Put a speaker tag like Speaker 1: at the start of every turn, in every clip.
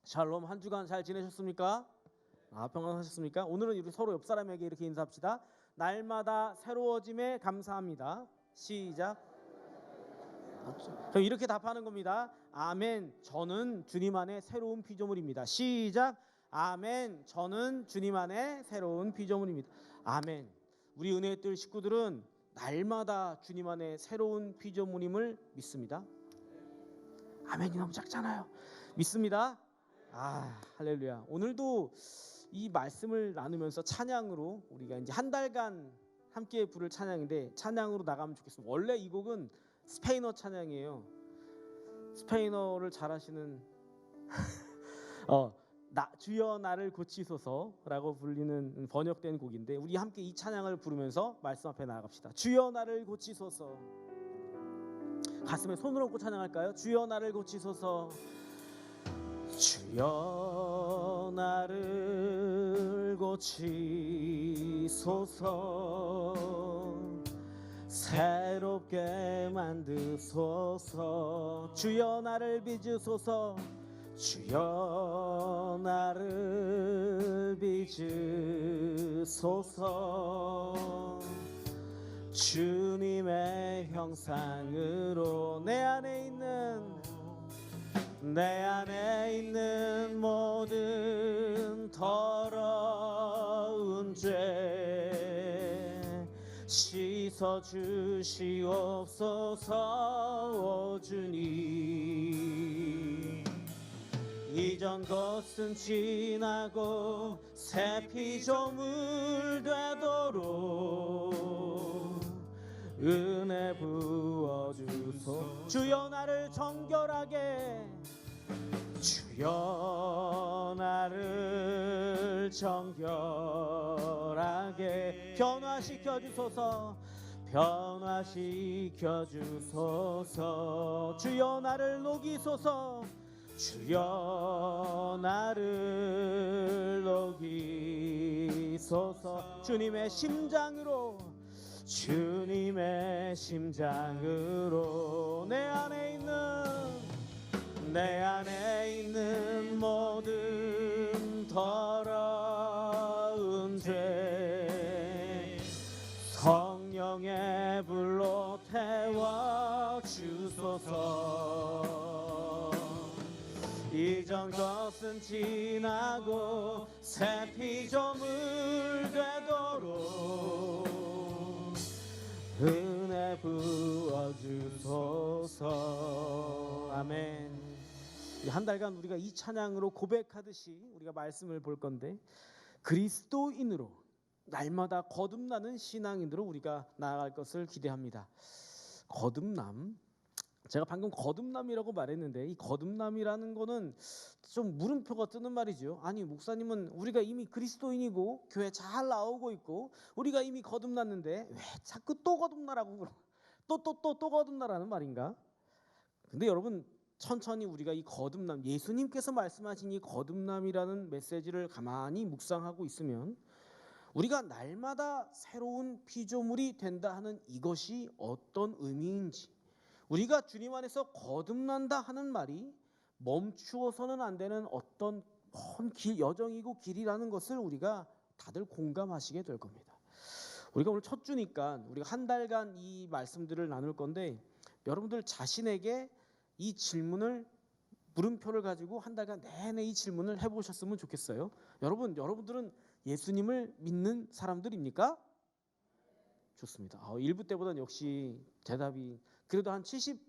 Speaker 1: 샬롬. 한 주간 잘 지내셨습니까? 평안하셨습니까? 오늘은 우리 서로 옆 사람에게 이렇게 인사합시다. 날마다 새로워짐에 감사합니다. 시작. 저 이렇게 답하는 겁니다. 아멘. 저는 주님 안에 새로운 피조물입니다. 시작. 아멘. 저는 주님 안에 새로운 피조물입니다. 아멘. 우리 은혜의 뜰 식구들은 날마다 주님 안에 새로운 피조물임을 믿습니다. 아멘이 너무 작잖아요. 믿습니다. 할렐루야. 오늘도 이 말씀을 나누면서 찬양으로 우리가 이제 한 달간 함께 부를 찬양인데 찬양으로 나가면 좋겠습니다. 원래 이 곡은 스페인어 찬양이에요. 스페인어를 잘하시는 주여 나를 고치소서라고 불리는 번역된 곡인데 우리 함께 이 찬양을 부르면서 말씀 앞에 나아갑시다. 주여 나를 고치소서. 가슴에 손을 얹고 찬양할까요? 주여 나를 고치소서. 주여 나를 고치소서. 새롭게 만드소서. 주여 나를 빚으소서. 주여 나를 빚으소서. 주님의 형상으로 내 안에 있는 모든 더러운 죄 씻어 주시옵소서. 오 주님, 이전 것은 지나고 새 피조물 되도록 은혜 부어주소. 주여 나를 정결하게, 주여 나를 정결하게 변화시켜 주소서. 변화시켜 주소서. 주여 나를 녹이소서. 주여 나를 녹이소서. 주님의 심장으로 내 안에 있는 모든 더러운 죄 성령의 불로 태워 주소서. 이전 것은 지나고 새 피조물 되도록 은혜 부어주소서. 아멘. 한 달간 우리가 이 찬양으로 고백하듯이 우리가 말씀을 볼 건데, 그리스도인으로 날마다 거듭나는 신앙인으로 우리가 나아갈 것을 기대합니다. 거듭남, 제가 방금 거듭남이라고 말했는데 이 거듭남이라는 거는 좀 물음표가 뜨는 말이죠. 아니, 목사님은 우리가 이미 그리스도인이고 교회 잘 나오고 있고 우리가 이미 거듭났는데 왜 자꾸 또 거듭나라고 또 거듭나라는 말인가? 근데 여러분, 천천히 우리가 이 거듭남, 예수님께서 말씀하신 이 거듭남이라는 메시지를 가만히 묵상하고 있으면 우리가 날마다 새로운 피조물이 된다 하는 이것이 어떤 의미인지, 우리가 주님 안에서 거듭난다 하는 말이 멈추어서는 안 되는 어떤 먼 여정이고 길이라는 것을 우리가 다들 공감하시게 될 겁니다. 우리가 오늘 첫 주니까 우리가 한 달간 이 말씀들을 나눌 건데, 여러분들 자신에게 이 질문을, 물음표를 가지고 한 달간 내내 이 질문을 해보셨으면 좋겠어요. 여러분들은 예수님을 믿는 사람들입니까? 좋습니다. 1부 때보다는 역시 대답이 그래도 한 70%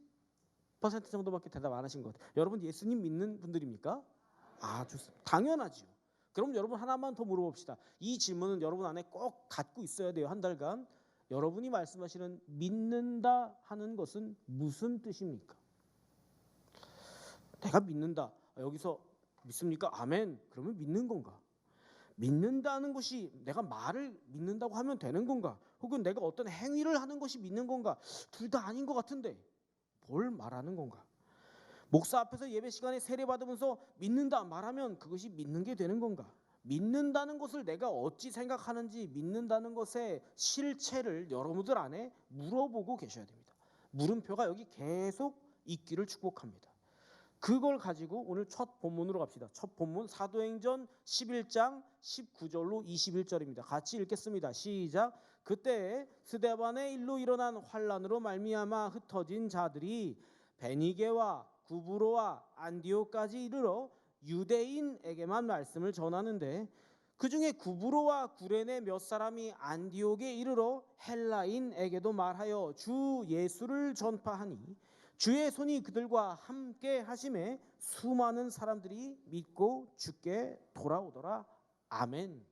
Speaker 1: 정도밖에 대답 안 하신 것 같아요. 여러분 예수님 믿는 분들입니까? 좋습니다. 당연하죠. 그럼 여러분 하나만 더 물어봅시다. 이 질문은 여러분 안에 꼭 갖고 있어야 돼요. 한 달간 여러분이 말씀하시는 믿는다 하는 것은 무슨 뜻입니까? 내가 믿는다. 여기서 믿습니까? 아멘. 그러면 믿는 건가? 믿는다는 것이 내가 말을 믿는다고 하면 되는 건가? 혹은 내가 어떤 행위를 하는 것이 믿는 건가? 둘 다 아닌 것 같은데 뭘 말하는 건가? 목사 앞에서 예배 시간에 세례 받으면서 믿는다 말하면 그것이 믿는 게 되는 건가? 믿는다는 것을 내가 어찌 생각하는지, 믿는다는 것의 실체를 여러분들 안에 물어보고 계셔야 됩니다. 물음표가 여기 계속 있기를 축복합니다. 그걸 가지고 오늘 첫 본문으로 갑시다. 첫 본문 사도행전 11장 19절로 21절입니다. 같이 읽겠습니다. 시작. 그때 스데반의 일로 일어난 환란으로 말미암아 흩어진 자들이 베니게와 구브로와 안디오까지 이르러 유대인에게만 말씀을 전하는데 그 중에 구브로와 구레네 몇 사람이 안디옥에 이르러 헬라인에게도 말하여 주 예수를 전파하니 주의 손이 그들과 함께 하심에 수많은 사람들이 믿고 주께 돌아오더라. 아멘.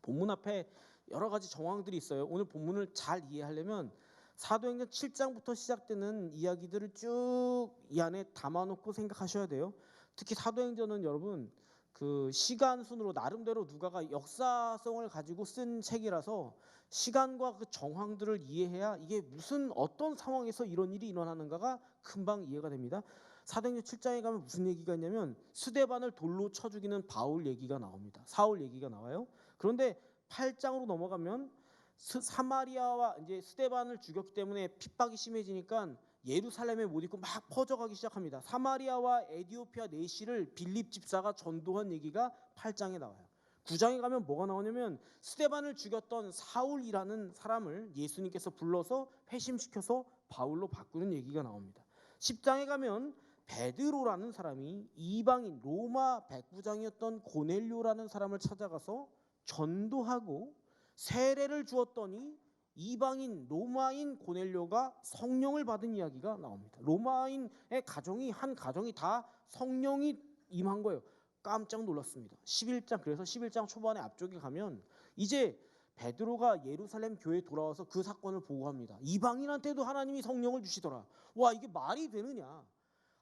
Speaker 1: 본문 앞에 여러 가지 정황들이 있어요. 오늘 본문을 잘 이해하려면 사도행전 7장부터 시작되는 이야기들을 쭉 이 안에 담아놓고 생각하셔야 돼요. 특히 사도행전은 여러분 그 시간 순으로 나름대로 누가가 역사성을 가지고 쓴 책이라서 시간과 그 정황들을 이해해야 이게 무슨 어떤 상황에서 이런 일이 일어나는가가 금방 이해가 됩니다. 사도행전 7장에 가면 무슨 얘기가 있냐면 스데반을 돌로 쳐 죽이는 바울 얘기가 나옵니다. 사울 얘기가 나와요. 그런데 8장으로 넘어가면 사마리아와 이제 스데반을 죽였기 때문에 핍박이 심해지니까 예루살렘에 못 있고 막 퍼져가기 시작합니다. 사마리아와 에디오피아 내시를 빌립 집사가 전도한 얘기가 8장에 나와요. 9장에 가면 뭐가 나오냐면 스데반을 죽였던 사울이라는 사람을 예수님께서 불러서 회심시켜서 바울로 바꾸는 얘기가 나옵니다. 10장에 가면 베드로라는 사람이 이방인 로마 백부장이었던 고넬료라는 사람을 찾아가서 전도하고 세례를 주었더니 이방인 로마인 고넬료가 성령을 받은 이야기가 나옵니다. 로마인의 가정이 한 가정이 다 성령이 임한 거예요. 깜짝 놀랐습니다. 11장 그래서 11장 초반에 앞쪽에 가면 이제 베드로가 예루살렘 교회에 돌아와서 그 사건을 보고합니다. 이방인한테도 하나님이 성령을 주시더라. 와, 이게 말이 되느냐?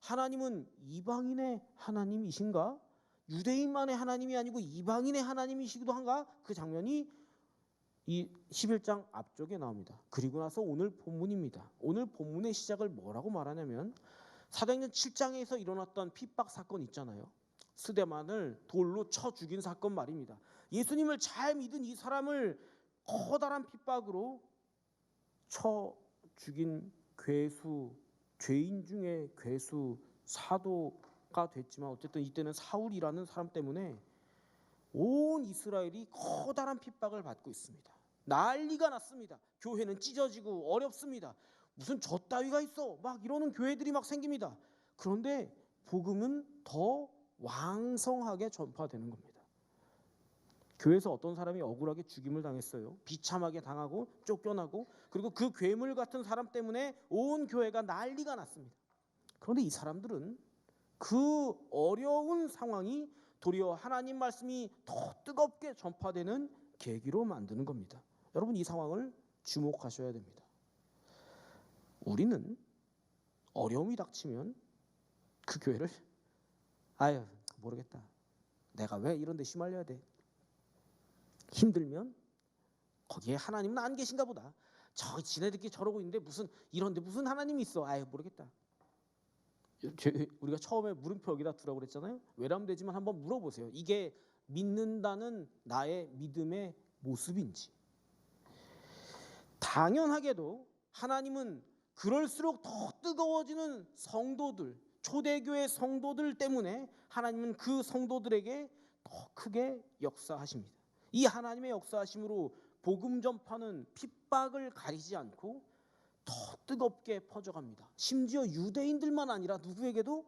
Speaker 1: 하나님은 이방인의 하나님이신가? 유대인만의 하나님이 아니고 이방인의 하나님이시기도 한가? 그 장면이 이 11장 앞쪽에 나옵니다. 그리고 나서 오늘 본문입니다. 오늘 본문의 시작을 뭐라고 말하냐면 사도행전 7장에서 일어났던 핍박 사건 있잖아요. 스데반을 돌로 쳐 죽인 사건 말입니다. 예수님을 잘 믿은 이 사람을 커다란 핍박으로 쳐 죽인 괴수, 죄인 중에 괴수, 사도가 됐지만 어쨌든 이때는 사울이라는 사람 때문에 온 이스라엘이 커다란 핍박을 받고 있습니다. 난리가 났습니다. 교회는 찢어지고 어렵습니다. 무슨 저 따위가 있어 막 이러는 교회들이 막 생깁니다. 그런데 복음은 더 왕성하게 전파되는 겁니다. 교회에서 어떤 사람이 억울하게 죽임을 당했어요. 비참하게 당하고 쫓겨나고 그리고 그 괴물 같은 사람 때문에 온 교회가 난리가 났습니다. 그런데 이 사람들은 그 어려운 상황이 도리어 하나님 말씀이 더 뜨겁게 전파되는 계기로 만드는 겁니다. 여러분 이 상황을 주목하셔야 됩니다. 우리는 어려움이 닥치면 그 교회를 아유 모르겠다. 내가 왜 이런 데 휘말려야 돼. 힘들면 거기에 하나님은 안 계신가 보다. 저 지네들끼리 저러고 있는데 무슨 이런데 무슨 하나님이 있어. 아유 모르겠다. 우리가 처음에 물음표 여기다 두라고 그랬잖아요. 외람되지만 한번 물어보세요. 이게 믿는다는 나의 믿음의 모습인지. 당연하게도 하나님은 그럴수록 더 뜨거워지는 성도들, 초대교회 성도들 때문에 하나님은 그 성도들에게 더 크게 역사하십니다. 이 하나님의 역사하심으로 복음 전파는 핍박을 가리지 않고 더 뜨겁게 퍼져갑니다. 심지어 유대인들만 아니라 누구에게도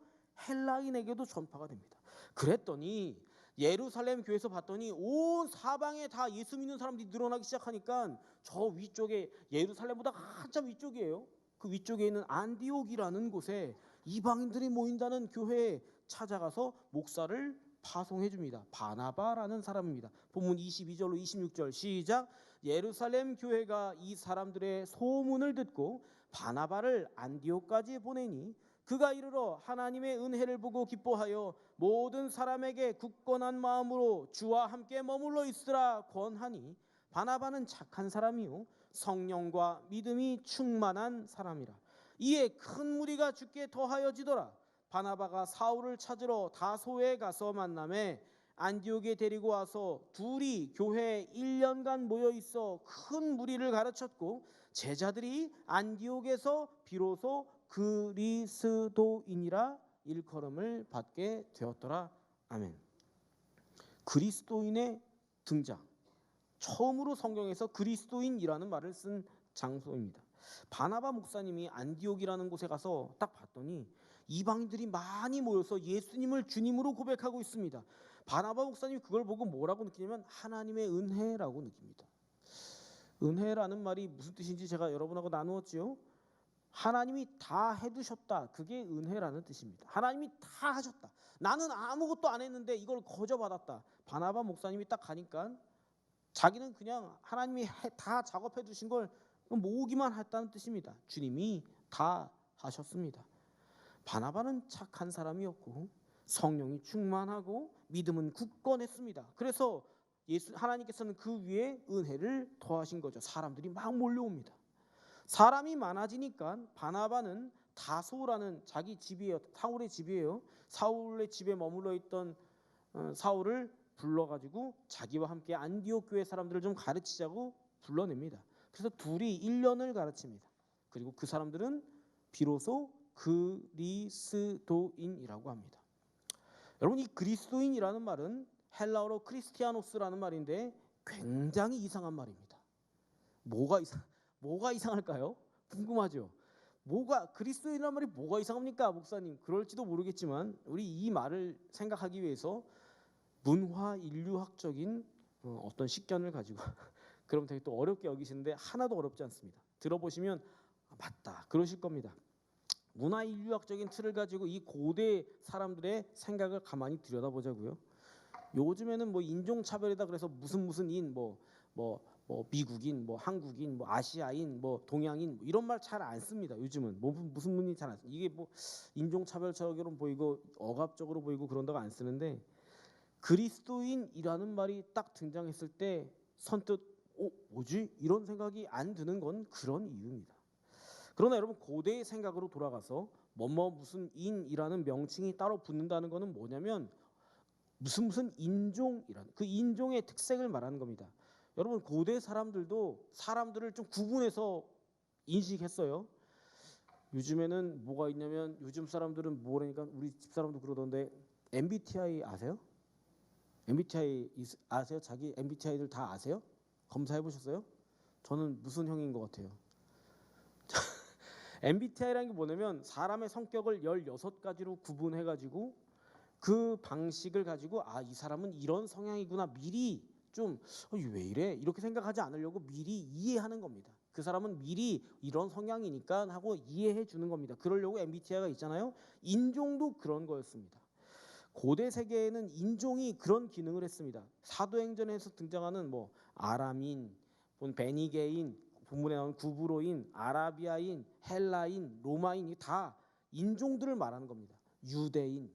Speaker 1: 헬라인에게도 전파가 됩니다. 그랬더니 예루살렘 교회에서 봤더니 온 사방에 다 예수 믿는 사람들이 늘어나기 시작하니까 저 위쪽에 예루살렘보다 한참 위쪽이에요. 그 위쪽에 있는 안디옥이라는 곳에 이방인들이 모인다는 교회에 찾아가서 목사를 파송해 줍니다. 바나바라는 사람입니다. 본문 22절로 26절 시작. 예루살렘 교회가 이 사람들의 소문을 듣고 바나바를 안디옥까지 보내니 그가 이르러 하나님의 은혜를 보고 기뻐하여 모든 사람에게 굳건한 마음으로 주와 함께 머물러 있으라 권하니 바나바는 착한 사람이요 성령과 믿음이 충만한 사람이라. 이에 큰 무리가 주께 더하여지더라. 바나바가 사울을 찾으러 다소에 가서 만나매 안디옥에 데리고 와서 둘이 교회에 1년간 모여 있어 큰 무리를 가르쳤고 제자들이 안디옥에서 비로소 그리스도인이라 일컬음을 받게 되었더라. 아멘. 그리스도인의 등장. 처음으로 성경에서 그리스도인이라는 말을 쓴 장소입니다. 바나바 목사님이 안디옥이라는 곳에 가서 딱 봤더니 이방인들이 많이 모여서 예수님을 주님으로 고백하고 있습니다. 바나바 목사님이 그걸 보고 뭐라고 느끼냐면 하나님의 은혜라고 느낍니다. 은혜라는 말이 무슨 뜻인지 제가 여러분하고 나누었지요. 하나님이 다 해두셨다. 그게 은혜라는 뜻입니다. 하나님이 다 하셨다. 나는 아무것도 안 했는데 이걸 거저 받았다. 바나바 목사님이 딱 가니까 자기는 그냥 하나님이 다 작업해 두신 걸 모으기만 했다는 뜻입니다. 주님이 다 하셨습니다. 바나바는 착한 사람이었고 성령이 충만하고 믿음은 굳건했습니다. 그래서 하나님께서는 그 위에 은혜를 더하신 거죠. 사람들이 막 몰려옵니다. 사람이 많아지니까 바나바는 다소라는 자기 집이에요. 사울의 집이에요. 사울의 집에 머물러 있던 사울을 불러가지고 자기와 함께 안디옥 교회 사람들을 좀 가르치자고 불러냅니다. 그래서 둘이 1년을 가르칩니다. 그리고 그 사람들은 비로소 그리스도인이라고 합니다. 여러분, 이 그리스도인이라는 말은 헬라어로 크리스티아노스라는 말인데 굉장히 이상한 말입니다. 뭐가 이상할까요? 궁금하죠? 그리스도인이라는 말이 뭐가 이상합니까, 목사님? 그럴지도 모르겠지만 우리 이 말을 생각하기 위해서 문화 인류학적인 어떤 식견을 가지고 그럼 되게 또 어렵게 여기시는데 하나도 어렵지 않습니다. 들어보시면 맞다 그러실 겁니다. 문화 인류학적인 틀을 가지고 이 고대 사람들의 생각을 가만히 들여다보자고요. 요즘에는 뭐 인종차별이다 그래서 무슨 인 뭐 미국인, 뭐 한국인, 뭐 아시아인, 뭐 동양인 이런 말 잘 안 씁니다. 요즘은 무슨 분이 잘 안 씁니다. 이게 뭐 인종차별적으로 보이고 억압적으로 보이고 그런다고 안 쓰는데 그리스도인이라는 말이 딱 등장했을 때 선뜻 뭐지? 이런 생각이 안 드는 건 그런 이유입니다. 그러나 여러분 고대의 생각으로 돌아가서 무슨 인이라는 명칭이 따로 붙는다는 것은 뭐냐면 무슨 인종이라는 그 인종의 특색을 말하는 겁니다. 여러분 고대 사람들도 사람들을 좀 구분해서 인식했어요. 요즘에는 뭐가 있냐면 요즘 사람들은 뭐라니까 우리 집사람도 그러던데 MBTI 아세요? MBTI 아세요? 자기 MBTI들 다 아세요? 검사해 보셨어요? 저는 무슨 형인 것 같아요. MBTI라는 게 뭐냐면 사람의 성격을 16가지로 구분해가지고 그 방식을 가지고 이 사람은 이런 성향이구나 미리 좀 왜 이래? 이렇게 생각하지 않으려고 미리 이해하는 겁니다. 그 사람은 미리 이런 성향이니까 하고 이해해 주는 겁니다. 그러려고 MBTI가 있잖아요. 인종도 그런 거였습니다. 고대 세계에는 인종이 그런 기능을 했습니다. 사도행전에서 등장하는 뭐 아람인, 베니게인, 본문에 나오는 구브로인, 아라비아인, 헬라인, 로마인 다 인종들을 말하는 겁니다. 유대인.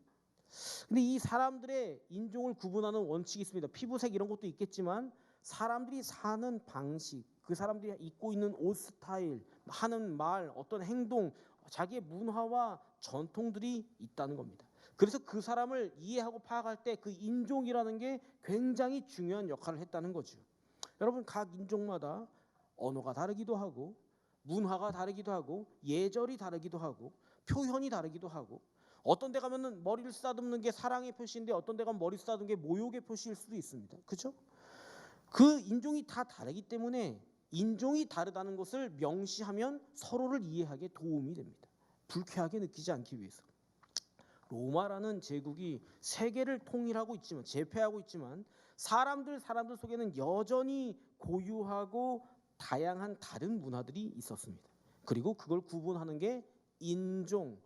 Speaker 1: 근데 이 사람들의 인종을 구분하는 원칙이 있습니다. 피부색 이런 것도 있겠지만 사람들이 사는 방식, 그 사람들이 입고 있는 옷 스타일, 하는 말, 어떤 행동, 자기의 문화와 전통들이 있다는 겁니다. 그래서 그 사람을 이해하고 파악할 때 그 인종이라는 게 굉장히 중요한 역할을 했다는 거죠. 여러분 각 인종마다 언어가 다르기도 하고 문화가 다르기도 하고 예절이 다르기도 하고 표현이 다르기도 하고 어떤 데 가면은 머리를 쓰다듬는 게 사랑의 표시인데 어떤 데 가면 머리 쓰다듬는 게 모욕의 표시일 수도 있습니다. 그렇죠? 그 인종이 다 다르기 때문에 인종이 다르다는 것을 명시하면 서로를 이해하기에 도움이 됩니다. 불쾌하게 느끼지 않기 위해서. 로마라는 제국이 세계를 통일하고 있지만 제패하고 있지만 사람들 속에는 여전히 고유하고 다양한 다른 문화들이 있었습니다. 그리고 그걸 구분하는 게 인종,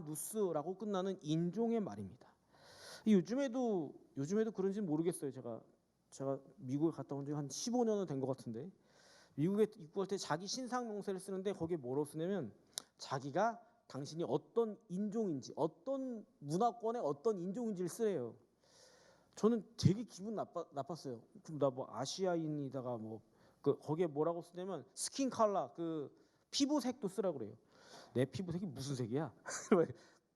Speaker 1: 누스라고 끝나는 인종의 말입니다. 요즘에도 그런지 모르겠어요. 제가 미국에 갔다 온 지 한 15년은 된 것 같은데 미국에 입국할 때 자기 신상 명세를 쓰는데 거기에 뭐라고 쓰냐면 자기가 당신이 어떤 인종인지 어떤 문화권의 어떤 인종인지를 쓰래요. 저는 되게 기분 나빴어요. 그럼 나 뭐 아시아인이다가 거기에 뭐라고 쓰냐면 스킨 컬러 그 피부색도 쓰라 그래요. 내 피부색이 무슨 색이야?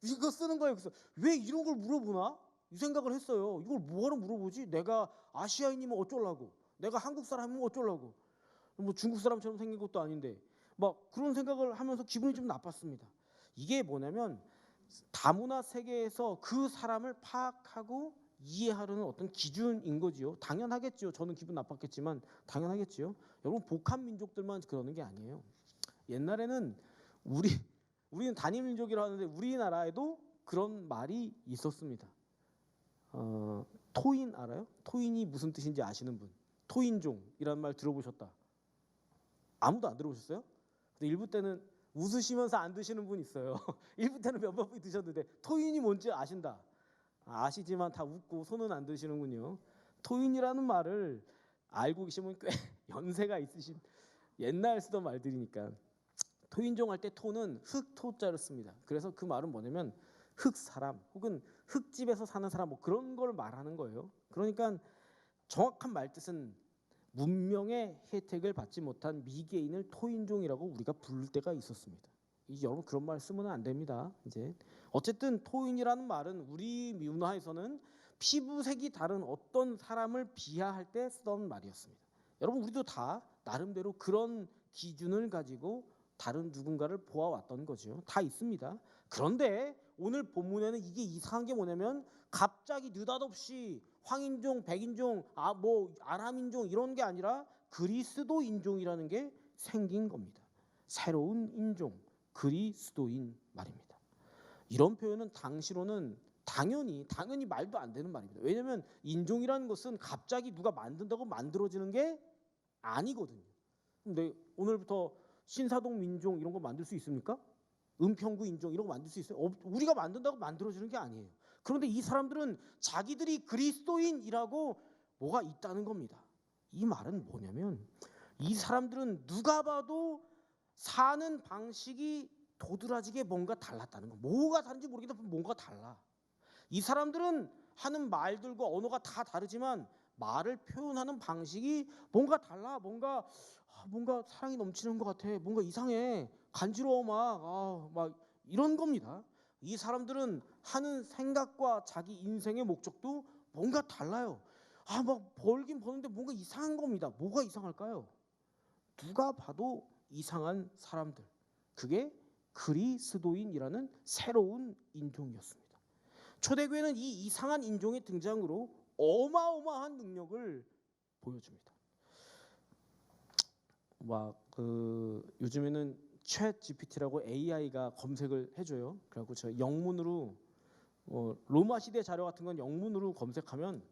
Speaker 1: 이거 쓰는 거예요. 그래서 왜 이런 걸 물어보나? 이 생각을 했어요. 이걸 뭐하러 물어보지? 내가 아시아인이면 어쩌려고? 내가 한국 사람이면 어쩌려고? 뭐 중국 사람처럼 생긴 것도 아닌데 막 그런 생각을 하면서 기분이 좀 나빴습니다. 이게 뭐냐면 다문화 세계에서 그 사람을 파악하고 이해하려는 어떤 기준인 거지요. 당연하겠죠. 저는 기분 나빴겠지만 당연하겠죠. 여러분 복합 민족들만 그러는 게 아니에요. 옛날에는 우리는 단일 민족이라 하는데 우리나라에도 그런 말이 있었습니다. 토인 알아요? 토인이 무슨 뜻인지 아시는 분? 토인종이라는 말 들어보셨다. 아무도 안 들어보셨어요? 근데 일부 때는 웃으시면서 안 드시는 분 있어요. 일부 때는 몇몇 분이 드셨는데 토인이 뭔지 아신다. 아시지만 다 웃고 손은 안 드시는군요. 토인이라는 말을 알고 계시면 꽤 연세가 있으신 옛날 쓰던 말들이니까. 토인종 할 때 토는 흑토자를 씁니다. 그래서 그 말은 뭐냐면 흑사람 혹은 흑집에서 사는 사람 뭐 그런 걸 말하는 거예요. 그러니까 정확한 말뜻은 문명의 혜택을 받지 못한 미개인을 토인종이라고 우리가 부를 때가 있었습니다. 여러분 그런 말 쓰면 안 됩니다. 이제 어쨌든 토인이라는 말은 우리 문화에서는 피부색이 다른 어떤 사람을 비하할 때 쓰던 말이었습니다. 여러분 우리도 다 나름대로 그런 기준을 가지고 다른 누군가를 보아왔던 거죠. 다 있습니다. 그런데 오늘 본문에는 이게 이상한 게 뭐냐면 갑자기 느닷없이 황인종, 백인종, 뭐 아람인종 이런 게 아니라 그리스도인종이라는 게 생긴 겁니다. 새로운 인종, 그리스도인 말입니다. 이런 표현은 당시로는 당연히 말도 안 되는 말입니다. 왜냐하면 인종이라는 것은 갑자기 누가 만든다고 만들어지는 게 아니거든요. 근데 오늘부터 신사동 민종 이런 거 만들 수 있습니까? 은평구 인종 이런 거 만들 수 있어요? 우리가 만든다고 만들어지는 게 아니에요. 그런데 이 사람들은 자기들이 그리스도인이라고 뭐가 있다는 겁니다. 이 말은 뭐냐면 이 사람들은 누가 봐도 사는 방식이 도드라지게 뭔가 달랐다는 거. 뭐가 다른지 모르겠는데 뭔가 달라. 이 사람들은 하는 말들과 언어가 다 다르지만 말을 표현하는 방식이 뭔가 달라. 뭔가 사랑이 넘치는 것 같아. 뭔가 이상해. 간지러워 막 이런 겁니다. 이 사람들은 하는 생각과 자기 인생의 목적도 뭔가 달라요. 막 벌긴 버는데 뭔가 이상한 겁니다. 뭐가 이상할까요? 누가 봐도 이상한 사람들. 그게 그리스도인이라는 새로운 인종이었습니다. 초대교회는 이 이상한 인종의 등장으로 어마어마한 능력을 보여줍니다. 요즘에는 챗 GPT라고 AI가 검색을 해줘요. 그래갖고 저 영문으로 로마 시대 자료 같은 건 영문으로 검색하면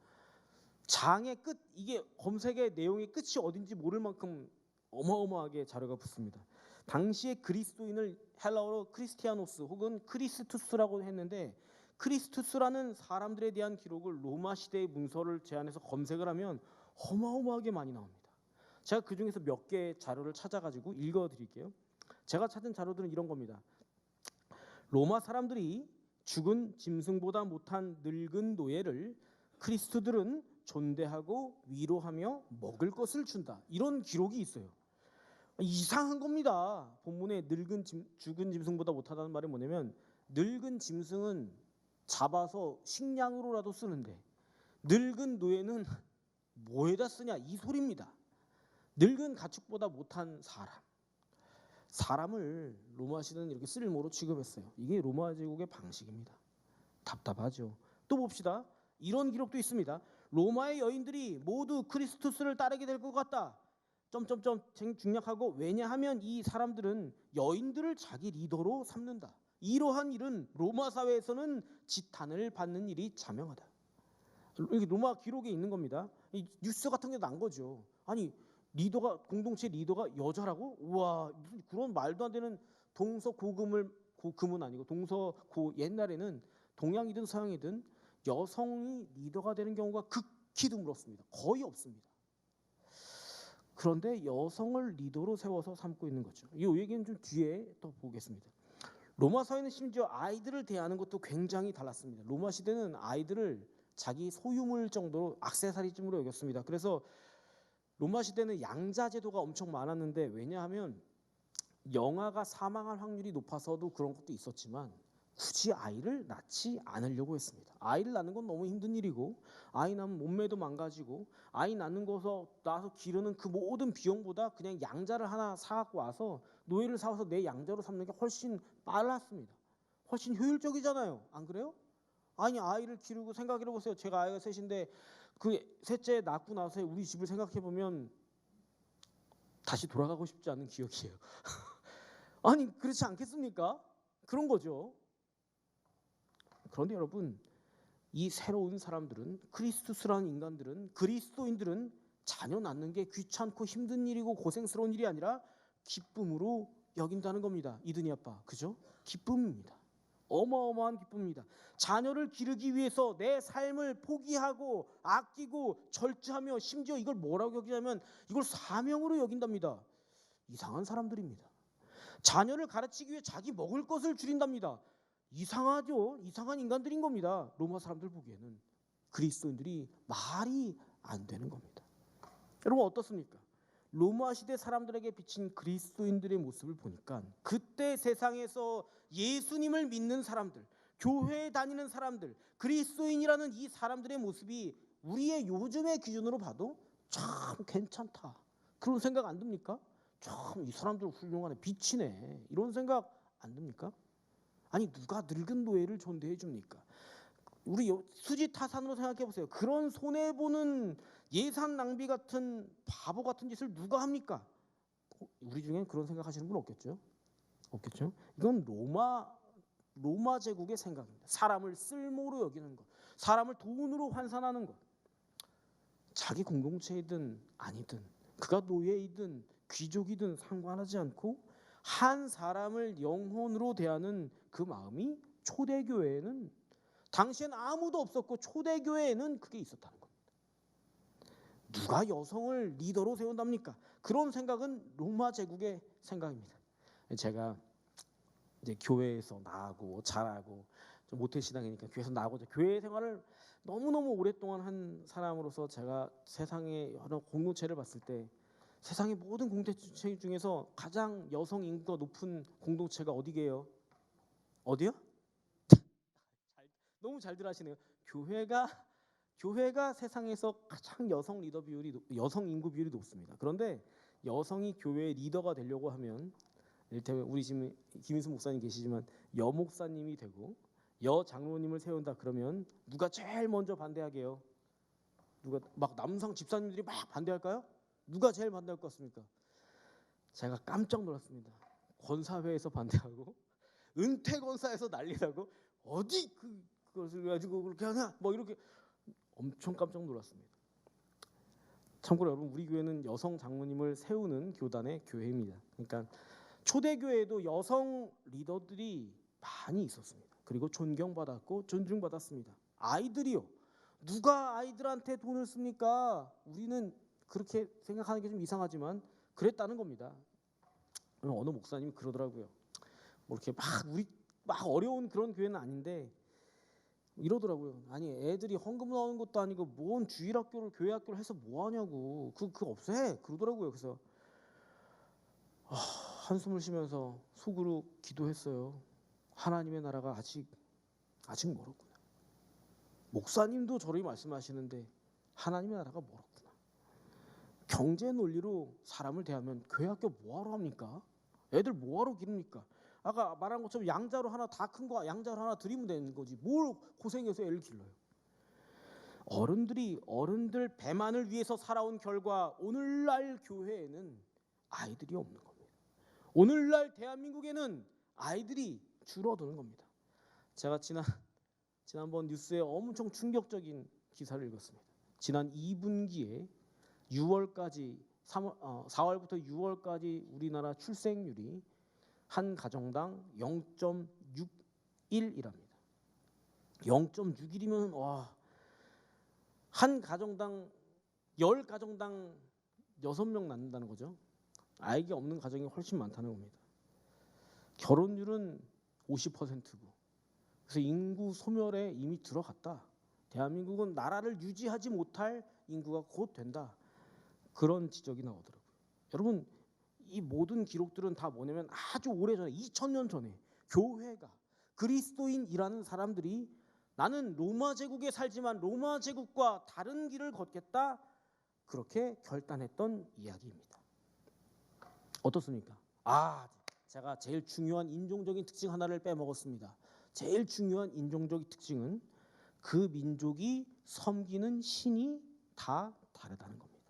Speaker 1: 장의 끝 이게 검색의 내용의 끝이 어딘지 모를 만큼 어마어마하게 자료가 붙습니다. 당시에 그리스도인을 헬라어로 크리스티아노스 혹은 크리스투스라고 했는데 크리스투스라는 사람들에 대한 기록을 로마 시대의 문서를 제안해서 검색을 하면 어마어마하게 많이 나옵니다. 제가 그 중에서 몇 개의 자료를 찾아가지고 읽어드릴게요. 제가 찾은 자료들은 이런 겁니다. 로마 사람들이 죽은 짐승보다 못한 늙은 노예를 크리스토들은 존대하고 위로하며 먹을 것을 준다. 이런 기록이 있어요. 이상한 겁니다. 본문에 죽은 짐승보다 못하다는 말이 뭐냐면 늙은 짐승은 잡아서 식량으로라도 쓰는데 늙은 노예는 뭐에다 쓰냐 이 소리입니다. 늙은 가축보다 못한 사람을 로마 시대는 이렇게 쓸모로 취급했어요. 이게 로마 제국의 방식입니다. 답답하죠. 또 봅시다. 이런 기록도 있습니다. 로마의 여인들이 모두 크리스투스를 따르게 될 것 같다. 중략하고 왜냐하면 이 사람들은 여인들을 자기 리더로 삼는다. 이러한 일은 로마 사회에서는 지탄을 받는 일이 자명하다. 이게 로마 기록에 있는 겁니다. 이 뉴스 같은 게 난 거죠. 아니 공동체 리더가 여자라고? 우와 무슨 그런 말도 안 되는 금은 아니고 옛날에는 동양이든 서양이든 여성이 리더가 되는 경우가 극히 드물었습니다. 거의 없습니다. 그런데 여성을 리더로 세워서 삼고 있는 거죠. 이 얘기는 좀 뒤에 또 보겠습니다. 로마 사회는 심지어 아이들을 대하는 것도 굉장히 달랐습니다. 로마 시대는 아이들을 자기 소유물 정도로 액세서리쯤으로 여겼습니다. 그래서 로마 시대는 양자 제도가 엄청 많았는데 왜냐하면 영아가 사망할 확률이 높아서도 그런 것도 있었지만 굳이 아이를 낳지 않으려고 했습니다. 아이를 낳는 건 너무 힘든 일이고 아이 낳으면 몸매도 망가지고 아이 낳는 거서 낳아서 기르는 그 모든 비용보다 그냥 양자를 하나 사갖고 와서 노예를 사와서 내 양자로 삼는 게 훨씬 빨랐습니다. 훨씬 효율적이잖아요. 안 그래요? 아니 아이를 기르고 생각해 보세요. 제가 아이가 셋인데 그 셋째 낳고 나서 우리 집을 생각해 보면 다시 돌아가고 싶지 않은 기억이에요. 아니 그렇지 않겠습니까? 그런 거죠. 그런데 여러분 이 새로운 사람들은 그리스도스라는 인간들은 그리스도인들은 자녀 낳는 게 귀찮고 힘든 일이고 고생스러운 일이 아니라 기쁨으로 여긴다는 겁니다. 이든이 아빠 그죠? 기쁨입니다. 어마어마한 기쁨입니다. 자녀를 기르기 위해서 내 삶을 포기하고 아끼고 절제하며 심지어 이걸 뭐라고 여기냐면 이걸 사명으로 여긴답니다. 이상한 사람들입니다. 자녀를 가르치기 위해 자기 먹을 것을 줄인답니다. 이상하죠. 이상한 인간들인 겁니다. 로마 사람들 보기에는 그리스도인들이 말이 안 되는 겁니다. 여러분 어떻습니까? 로마 시대 사람들에게 비친 그리스도인들의 모습을 보니까 그때 세상에서 예수님을 믿는 사람들, 교회에 다니는 사람들, 그리스도인이라는 이 사람들의 모습이 우리의 요즘의 기준으로 봐도 참 괜찮다. 그런 생각 안 듭니까? 참 이 사람들 훌륭하네, 빛이네. 이런 생각 안 듭니까? 아니 누가 늙은 노예를 존대해 줍니까? 우리 수지타산으로 생각해 보세요. 그런 손해보는 예산 낭비 같은 바보 같은 짓을 누가 합니까? 우리 중에 그런 생각하시는 분 없겠죠? 없겠죠? 이건 로마 제국의 생각입니다. 사람을 쓸모로 여기는 것, 사람을 돈으로 환산하는 것. 자기 공동체이든 아니든 그가 노예이든 귀족이든 상관하지 않고 한 사람을 영혼으로 대하는 그 마음이 초대교회에는 당시엔 아무도 없었고 초대교회에는 그게 있었다는 겁니다. 누가 여성을 리더로 세운답니까? 그런 생각은 로마 제국의 생각입니다. 제가 이제 교회에서 나가고 자라고 좀 모태신앙이니까 교회에서 나가고 교회 생활을 너무너무 오랫동안 한 사람으로서 제가 세상의 여러 공동체를 봤을 때 세상의 모든 공동체 중에서 가장 여성 인구가 높은 공동체가 어디게요? 어디요? 너무 잘들 하시네요. 교회가 세상에서 가장 여성 리더 비율이 여성 인구 비율이 높습니다. 그런데 여성이 교회의 리더가 되려고 하면 이를테면 우리 지금 김인수 목사님 계시지만 여 목사님이 되고 여 장로님을 세운다 그러면 누가 제일 먼저 반대하게요? 누가 막 남성 집사님들이 막 반대할까요? 누가 제일 반대할 것 같습니까? 제가 깜짝 놀랐습니다. 권사회에서 반대하고 은퇴 권사에서 난리나고 어디 그것을 가지고 그렇게 하냐 뭐 이렇게 엄청 깜짝 놀랐습니다. 참고로 여러분 우리 교회는 여성 장로님을 세우는 교단의 교회입니다. 그러니까 초대교회에도 여성 리더들이 많이 있었습니다. 그리고 존경받았고 존중받았습니다. 아이들이요. 누가 아이들한테 돈을 씁니까? 우리는 그렇게 생각하는 게 좀 이상하지만 그랬다는 겁니다. 어느 목사님이 그러더라고요. 뭐 이렇게 막 어려운 그런 교회는 아닌데 이러더라고요. 아니 애들이 헌금 나오는 것도 아니고 뭔 주일학교를 교회 학교를 해서 뭐 하냐고. 그거 없애 그러더라고요. 그래서 한숨을 쉬면서 속으로 기도했어요. 하나님의 나라가 아직 멀었구나. 목사님도 저렇게 말씀하시는데 하나님의 나라가 멀었구나. 경제 논리로 사람을 대하면 교회 학교 뭐하러 합니까? 애들 뭐하러 기릅니까? 아까 말한 것처럼 양자로 하나 다 큰 거 양자로 하나 드리면 되는 거지. 뭘 고생해서 애를 길러요. 어른들 배만을 위해서 살아온 결과 오늘날 교회에는 아이들이 없는 겁니다. 오늘날 대한민국에는 아이들이 줄어드는 겁니다. 제가 지난번 뉴스에 엄청 충격적인 기사를 읽었습니다. 지난 2분기에 4월부터 6월까지 우리나라 출생률이 한 가정당 0.61이랍니다. 0.61이면 한 가정당 10가정당 6명 낳는다는 거죠. 아이가 없는 가정이 훨씬 많다는 겁니다. 결혼율은 50%고 그래서 인구 소멸에 이미 들어갔다. 대한민국은 나라를 유지하지 못할 인구가 곧 된다. 그런 지적이 나오더라고요. 여러분 이 모든 기록들은 다 뭐냐면 아주 오래전에 2000년 전에 교회가 그리스도인이라는 사람들이 나는 로마 제국에 살지만 로마 제국과 다른 길을 걷겠다 그렇게 결단했던 이야기입니다. 어떻습니까? 제가 제일 중요한 인종적인 특징 하나를 빼먹었습니다. 제일 중요한 인종적 특징은 그 민족이 섬기는 신이 다 다르다는 겁니다.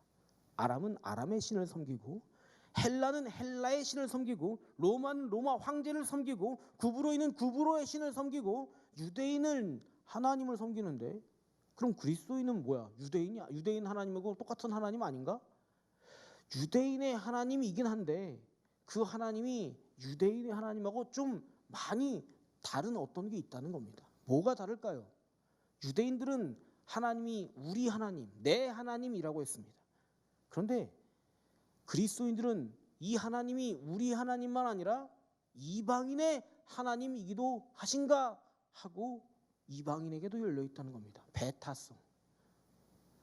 Speaker 1: 아람은 아람의 신을 섬기고, 헬라는 헬라의 신을 섬기고, 로마는 로마 황제를 섬기고, 구브로인은 구브로의 신을 섬기고, 유대인은 하나님을 섬기는데, 그럼 그리스도인은 뭐야? 유대인 하나님하고 똑같은 하나님 아닌가? 유대인의 하나님이긴 한데 그 하나님이 유대인의 하나님하고 좀 많이 다른 어떤 게 있다는 겁니다. 뭐가 다를까요? 유대인들은 하나님이 우리 하나님, 내 하나님이라고 했습니다. 그런데 그리스도인들은 이 하나님이 우리 하나님만 아니라 이방인의 하나님이기도 하신가 하고 이방인에게도 열려 있다는 겁니다. 배타성.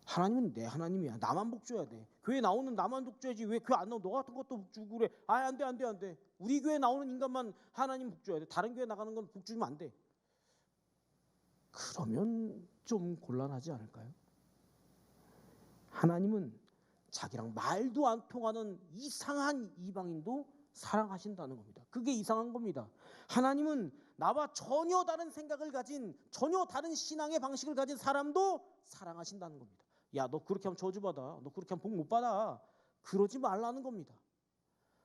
Speaker 1: 하나님은 내 하나님이야. 나만 복 줘야 돼. 교회 나오는 나만 복 줘야지. 왜 교회 안 나오? 너 같은 것도 복 주고 그래. 안 돼. 우리 교회 나오는 인간만 하나님 복 줘야 돼. 다른 교회 나가는 건 복 주면 안 돼. 그러면 좀 곤란하지 않을까요? 하나님은 자기랑 말도 안 통하는 이상한 이방인도 사랑하신다는 겁니다. 그게 이상한 겁니다. 하나님은 나와 전혀 다른 생각을 가진, 전혀 다른 신앙의 방식을 가진 사람도 사랑하신다는 겁니다. 야, 너 그렇게 하면 저주받아. 너 그렇게 하면 복 못 받아. 그러지 말라는 겁니다.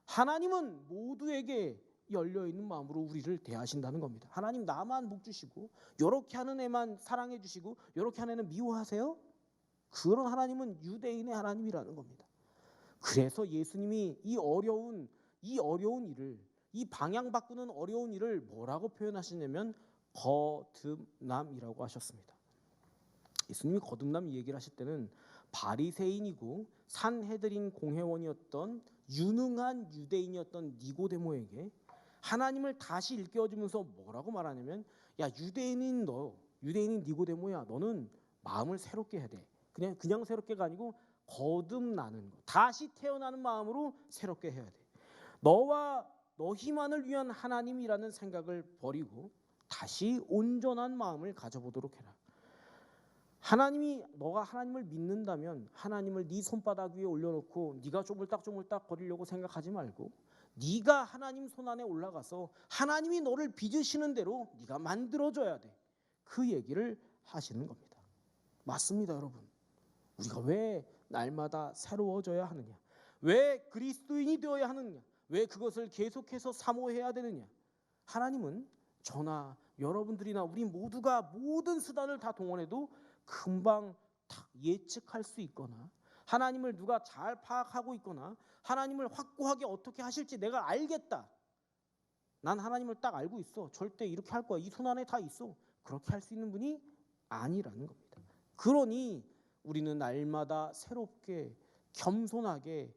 Speaker 1: 하나님은 모두에게 열려있는 마음으로 우리를 대하신다는 겁니다. 하나님 나만 복 주시고 이렇게 하는 애만 사랑해 주시고 이렇게 하는 애는 미워하세요? 그런 하나님은 유대인의 하나님이라는 겁니다. 그래서 예수님이 이 어려운 일을, 이 방향 바꾸는 어려운 일을 뭐라고 표현하시냐면 거듭남이라고 하셨습니다. 예수님이 거듭남 얘기를 하실 때는 바리새인이고 산헤드린 공회원이었던 유능한 유대인이었던 니고데모에게 하나님을 다시 일깨워주면서 뭐라고 말하냐면, 야, 유대인인 니고데모야, 너는 마음을 새롭게 해야 돼. 그냥 새롭게가 아니고 거듭나는 거, 다시 태어나는 마음으로 새롭게 해야 돼. 너와 너희만을 위한 하나님이라는 생각을 버리고 다시 온전한 마음을 가져보도록 해라. 너가 하나님을 믿는다면 하나님을 네 손바닥 위에 올려놓고 네가 조물딱 거리려고 생각하지 말고 네가 하나님 손안에 올라가서 하나님이 너를 빚으시는 대로 네가 만들어줘야 돼. 그 얘기를 하시는 겁니다. 맞습니다, 여러분. 우리가 왜 날마다 새로워져야 하느냐? 왜 그리스도인이 되어야 하느냐? 왜 그것을 계속해서 사모해야 되느냐? 하나님은 저나 여러분들이나 우리 모두가 모든 수단을 다 동원해도 금방 딱 예측할 수 있거나, 하나님을 누가 잘 파악하고 있거나, 하나님을 확고하게 어떻게 하실지 내가 알겠다, 난 하나님을 딱 알고 있어, 절대 이렇게 할 거야, 이 손 안에 다 있어, 그렇게 할 수 있는 분이 아니라는 겁니다. 그러니 우리는 날마다 새롭게 겸손하게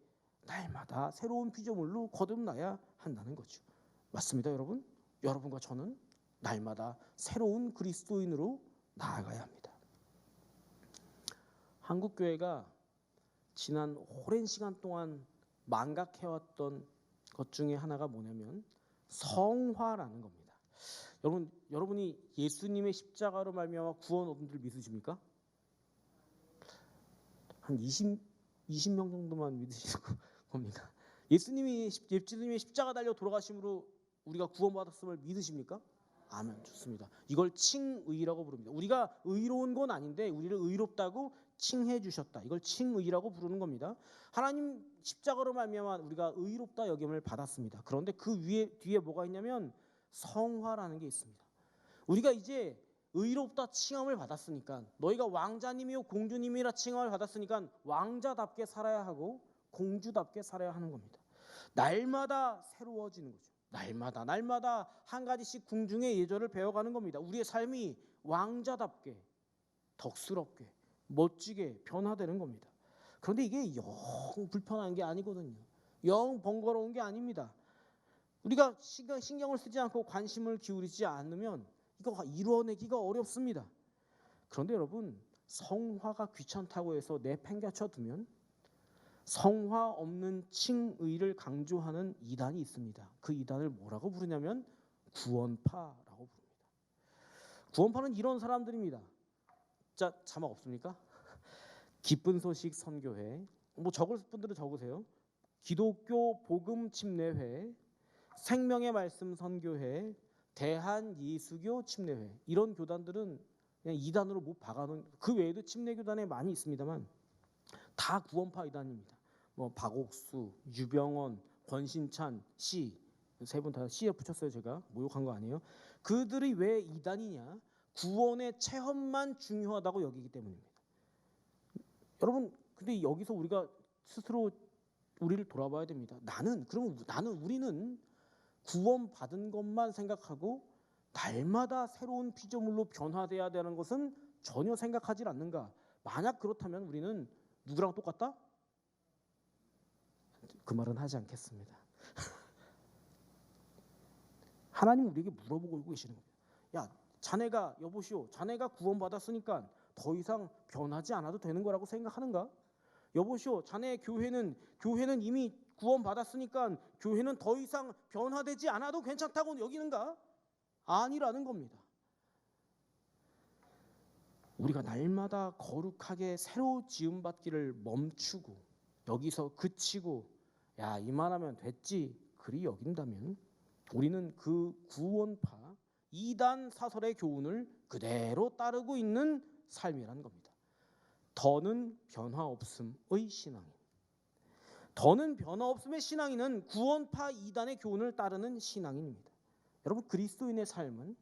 Speaker 1: 날마다 새로운 피조물로 거듭나야 한다는 거죠. 맞습니다, 여러분? 여러분과 저는 날마다 새로운 그리스도인으로 나아가야 합니다. 한국교회가 지난 오랜 시간 동안 망각해왔던 것 중에 하나가 뭐냐면 성화라는 겁니다. 여러분이 예수님의 십자가로 말미암아 구원 얻은 줄 믿으십니까? 한 20명 정도만 믿으시는 겁니다. 예수님이 십자가 달려 돌아가심으로 우리가 구원받았음을 믿으십니까? 아멘. 좋습니다. 이걸 칭의라고 부릅니다. 우리가 의로운 건 아닌데 우리를 의롭다고 칭해 주셨다. 이걸 칭의라고 부르는 겁니다. 하나님 십자가로 말미암아 우리가 의롭다 여김을 받았습니다. 그런데 그 뒤에 뭐가 있냐면 성화라는 게 있습니다. 우리가 이제 의롭다 칭함을 받았으니까, 너희가 왕자님이요 공주님이라 칭함을 받았으니까 왕자답게 살아야 하고 공주답게 살아야 하는 겁니다. 날마다 새로워지는 거죠. 날마다 한 가지씩 궁중의 예절을 배워가는 겁니다. 우리의 삶이 왕자답게, 덕스럽게, 멋지게 변화되는 겁니다. 그런데 이게 영 불편한 게 아니거든요. 영 번거로운 게 아닙니다. 우리가 신경을 쓰지 않고 관심을 기울이지 않으면 이거 이루어내기가 어렵습니다. 그런데 여러분, 성화가 귀찮다고 해서 내팽개쳐 두면 성화 없는 칭의를 강조하는 이단이 있습니다. 그 이단을 뭐라고 부르냐면 구원파라고 부릅니다. 구원파는 이런 사람들입니다. 자, 자막 없습니까? 기쁜 소식 선교회, 적을 분들은 적으세요. 기독교 복음 침례회, 생명의 말씀 선교회, 대한예수교 침례회 이런 교단들은 그냥 이단으로 못 박아놓은, 그 외에도 침례교단에 많이 있습니다만 다 구원파 이단입니다. 뭐 박옥수, 유병원, 권신찬, 씨, 세 분 다 씨에 붙였어요. 제가 모욕한 거 아니에요. 그들이 왜 이단이냐? 구원의 체험만 중요하다고 여기기 때문입니다. 여러분, 근데 여기서 우리가 스스로 우리를 돌아봐야 됩니다. 우리는 구원받은 것만 생각하고 날마다 새로운 피조물로 변화돼야 되는 것은 전혀 생각하지 않는가? 만약 그렇다면 우리는 누구랑 똑같다? 그 말은 하지 않겠습니다. 하나님 우리에게 물어보고 계시는 거예요. 야, 여보시오, 자네가 구원받았으니까 더 이상 변하지 않아도 되는 거라고 생각하는가? 여보시오, 자네 교회는 이미 구원받았으니까 교회는 더 이상 변화되지 않아도 괜찮다고 여기는가? 아니라는 겁니다. 우리가 날마다 거룩하게 새로 지음받기를 멈추고 여기서 그치고 야, 이만하면 됐지 그리 여긴다면 우리는 그 구원파 이단 사설의 교훈을 그대로 따르고 있는 삶이라는 겁니다. 더는 변화 없음의 신앙인. 더는 변화 없음의 신앙인은 구원파 이단의 교훈을 따르는 신앙인입니다. 여러분, 그리스도인의 삶은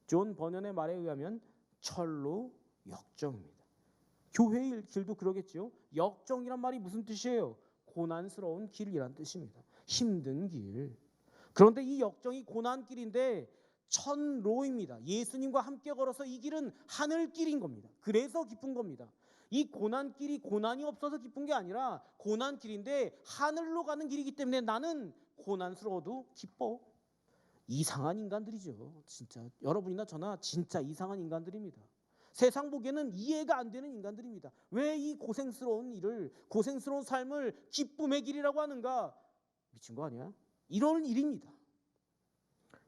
Speaker 1: 존 버년의 말에 의하면 철로 역정입니다. 교회의 길도 그러겠죠. 역정이란 말이 무슨 뜻이에요? 고난스러운 길이란 뜻입니다. 힘든 길. 그런데 이 역정이 고난길인데 천로입니다. 예수님과 함께 걸어서 이 길은 하늘길인 겁니다. 그래서 기쁜 겁니다. 이 고난길이 고난이 없어서 기쁜 게 아니라 고난길인데 하늘로 가는 길이기 때문에 나는 고난스러워도 기뻐. 이상한 인간들이죠. 진짜 여러분이나 저나 진짜 이상한 인간들입니다. 세상 보기에는 이해가 안 되는 인간들입니다. 왜 이 고생스러운 삶을 기쁨의 길이라고 하는가? 미친 거 아니야? 이런 일입니다.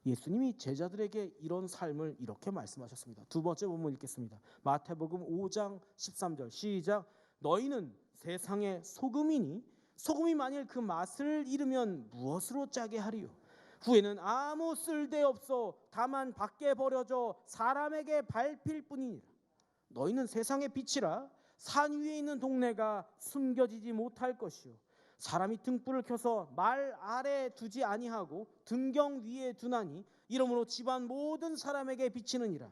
Speaker 1: 예수님이 제자들에게 이런 삶을 이렇게 말씀하셨습니다. 두 번째 본문 읽겠습니다. 마태복음 5장 13절 시작. 너희는 세상의 소금이니 소금이 만일 그 맛을 잃으면 무엇으로 짜게 하리요? 후에는 아무 쓸데없어 다만 밖에 버려져 사람에게 밟힐 뿐이니라. 너희는 세상의 빛이라. 산 위에 있는 동네가 숨겨지지 못할 것이요 사람이 등불을 켜서 말 아래 두지 아니하고 등경 위에 두나니 이러므로 집안 모든 사람에게 비치느니라.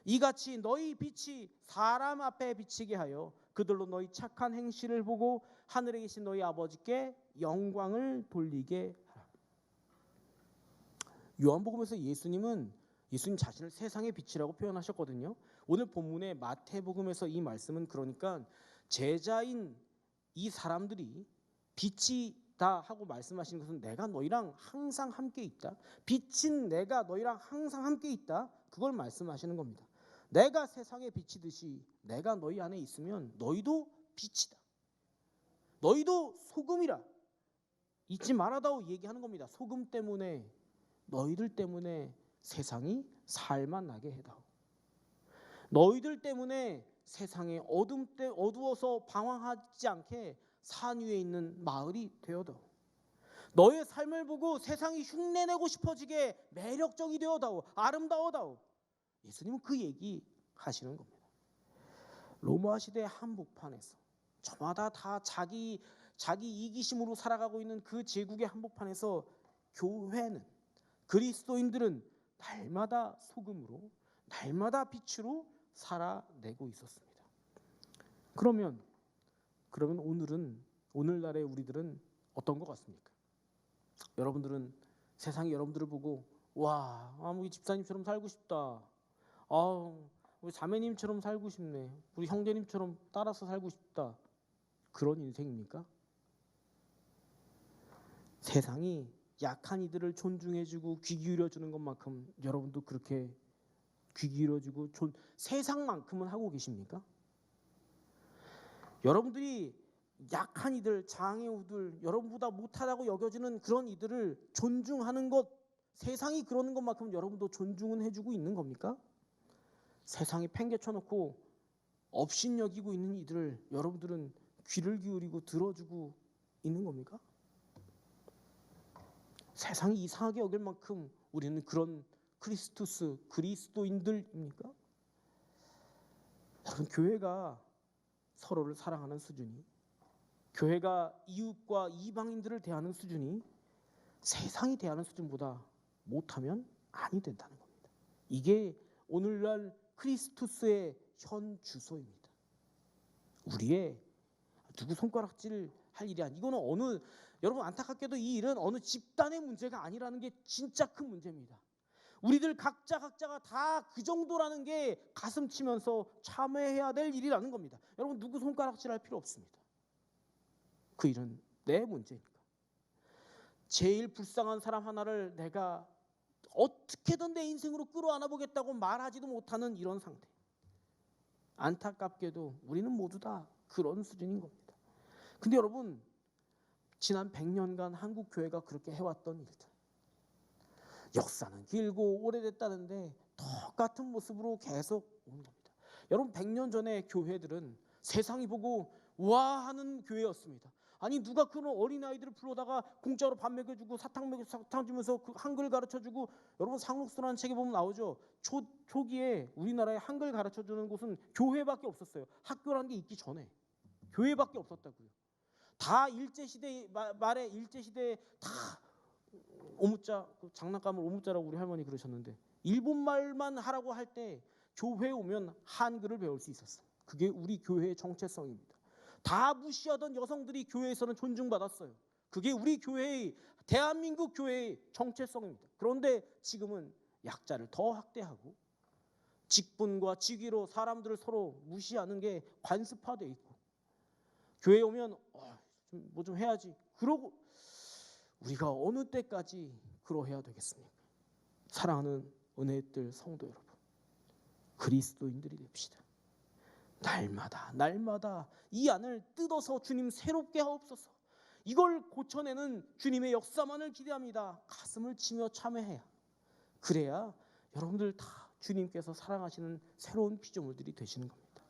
Speaker 1: 이같이 너희 빛이 사람 앞에 비치게 하여 그들로 너희 착한 행실을 보고 하늘에 계신 너희 아버지께 영광을 돌리게 하라. 요한복음에서 예수님 자신을 세상의 빛이라고 표현하셨거든요. 오늘 본문의 마태복음에서 이 말씀은 그러니까 제자인 이 사람들이 빛이다 하고 말씀하시는 것은 내가 너희랑 항상 함께 있다. 빛인 내가 너희랑 항상 함께 있다. 그걸 말씀하시는 겁니다. 내가 세상의 빛이듯이 내가 너희 안에 있으면 너희도 빛이다. 너희도 소금이라. 잊지 말아다오 얘기하는 겁니다. 소금 때문에 너희들 때문에 세상이 살만 나게 해다오. 너희들 때문에 세상에 어두워서 방황하지 않게 산 위에 있는 마을이 되어다오. 너의 삶을 보고 세상이 흉내내고 싶어지게 매력적이 되어다오. 아름다워다오. 예수님은 그 얘기 하시는 겁니다. 로마 시대 한복판에서 저마다 다 자기 이기심으로 살아가고 있는 그 제국의 한복판에서 교회는, 그리스도인들은 날마다 소금으로, 날마다 빛으로 살아내고 있었습니다. 그러면 오늘날의 우리들은 어떤 것 같습니까? 여러분들은 세상이 여러분들을 보고 와, 우리 집사님처럼 살고 싶다. 우리 자매님처럼 살고 싶네. 우리 형제님처럼 따라서 살고 싶다. 그런 인생입니까? 세상이 약한 이들을 존중해주고 귀 기울여주는 것만큼 여러분도 그렇게 귀 기울여주고 세상만큼은 하고 계십니까? 여러분들이 약한 이들, 장애우들, 여러분보다 못하다고 여겨지는 그런 이들을 존중하는 것, 세상이 그러는 것만큼 여러분도 존중은 해주고 있는 겁니까? 세상이 팽개쳐놓고 업신여기고 있는 이들을 여러분들은 귀를 기울이고 들어주고 있는 겁니까? 세상이 이상하게 여길 만큼 우리는 그런 크리스투스, 그리스도인들입니까? 여러분, 교회가 서로를 사랑하는 수준이, 교회가 이웃과 이방인들을 대하는 수준이 세상이 대하는 수준보다 못하면 아니 된다는 겁니다. 이게 오늘날 크리스투스의 현 주소입니다. 우리의 누구 손가락질 할 일이 아니, 이거는 여러분 안타깝게도 이 일은 어느 집단의 문제가 아니라는 게 진짜 큰 문제입니다. 우리들 각자가 다 그 정도라는 게 가슴 치면서 참회해야 될 일이라는 겁니다. 여러분, 누구 손가락질 할 필요 없습니다. 그 일은 내 문제니까. 제일 불쌍한 사람 하나를 내가 어떻게든 내 인생으로 끌어안아 보겠다고 말하지도 못하는 이런 상태. 안타깝게도 우리는 모두 다 그런 수준인 겁니다. 근데 여러분, 지난 100년간 한국 교회가 그렇게 해왔던 일들, 역사는 길고 오래됐다는데 똑같은 모습으로 계속 오는 겁니다. 여러분, 100년 전에 교회들은 세상이 보고 와 하는 교회였습니다. 아니, 누가 그런 어린아이들을 불러다가 공짜로 밥 먹여주고 사탕 주면서 그 한글 가르쳐주고, 여러분 상록수라는 책에 보면 나오죠. 초기에 우리나라에 한글 가르쳐주는 곳은 교회밖에 없었어요. 학교라는 게 있기 전에 교회밖에 없었다고요. 다 일제시대 말에 일제시대에 다 오무자, 장난감을 오무자라고 우리 할머니 그러셨는데, 일본말만 하라고 할 때 교회에 오면 한글을 배울 수 있었어요. 그게 우리 교회의 정체성입니다. 다 무시하던 여성들이 교회에서는 존중받았어요. 그게 우리 교회의, 대한민국 교회의 정체성입니다. 그런데 지금은 약자를 더 학대하고 직분과 직위로 사람들을 서로 무시하는 게 관습화되어 있고, 교회에 오면 뭐 좀 해야지, 그러고 우리가 어느 때까지 그러해야 되겠습니까? 사랑하는 은혜뜰 성도 여러분, 그리스도인들이 됩시다. 날마다 이 안을 뜯어서 주님 새롭게 하옵소서. 이걸 고쳐내는 주님의 역사만을 기대합니다. 가슴을 치며 참회해야, 그래야 여러분들 다 주님께서 사랑하시는 새로운 피조물들이 되시는 겁니다.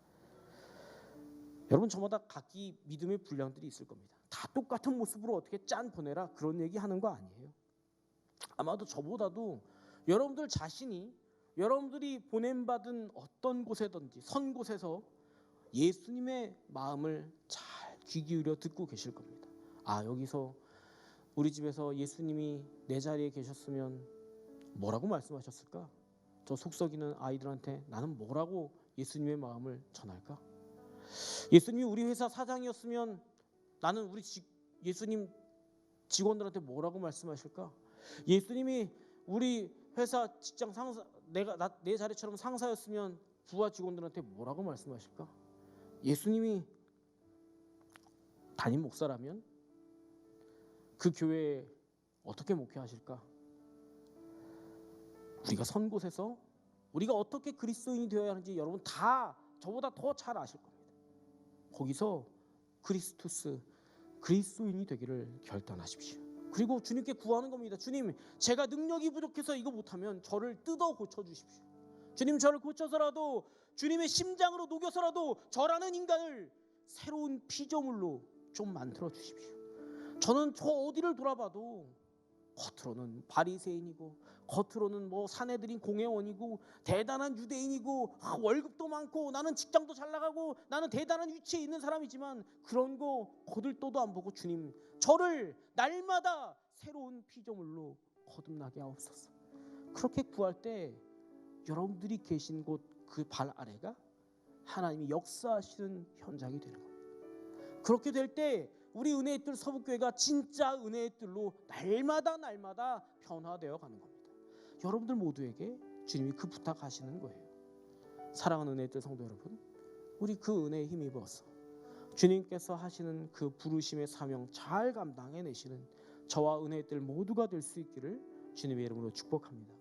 Speaker 1: 여러분, 저마다 각기 믿음의 분량들이 있을 겁니다. 다 똑같은 모습으로 어떻게 짠 보내라, 그런 얘기 하는 거 아니에요. 아마도 저보다도 여러분들 자신이 여러분들이 보냄받은 어떤 곳에든지 선 곳에서 예수님의 마음을 잘 귀 기울여 듣고 계실 겁니다. 아, 여기서 우리 집에서 예수님이 내 자리에 계셨으면 뭐라고 말씀하셨을까? 저 속썩이는 아이들한테 나는 뭐라고 예수님의 마음을 전할까? 예수님이 우리 회사 사장이었으면 나는 우리 예수님 직원들한테 뭐라고 말씀하실까? 예수님이 우리 회사 직장 상사, 내 자리처럼 상사였으면 부하 직원들한테 뭐라고 말씀하실까? 예수님이 담임 목사라면 그 교회에 어떻게 목회하실까? 우리가 선 곳에서 우리가 어떻게 그리스도인이 되어야 하는지 여러분 다 저보다 더 잘 아실 겁니다. 거기서 크리스투스, 그리스도인이 되기를 결단하십시오. 그리고 주님께 구하는 겁니다. 주님, 제가 능력이 부족해서 이거 못하면 저를 뜯어 고쳐주십시오. 주님, 저를 고쳐서라도, 주님의 심장으로 녹여서라도 저라는 인간을 새로운 피조물로 좀 만들어 주십시오. 저는 저 어디를 돌아봐도 겉으로는 바리새인이고 겉으로는 뭐 사내들인 공회원이고 대단한 유대인이고 월급도 많고 나는 직장도 잘 나가고 나는 대단한 위치에 있는 사람이지만 그런 거 거들떠도 안 보고 주님, 저를 날마다 새로운 피조물로 거듭나게 하옵소서. 그렇게 구할 때 여러분들이 계신 곳 그 발 아래가 하나님이 역사하시는 현장이 되는 겁니다. 그렇게 될 때 우리 은혜의 뜰 서북교회가 진짜 은혜의 뜰로 날마다 변화되어 가는 겁니다. 여러분들 모두에게 주님이 그 부탁하시는 거예요. 사랑하는 은혜의 뜰 성도 여러분, 우리 그 은혜에 힘입어서 주님께서 하시는 그 부르심의 사명 잘 감당해내시는 저와 은혜의 뜰 모두가 될 수 있기를 주님의 이름으로 축복합니다.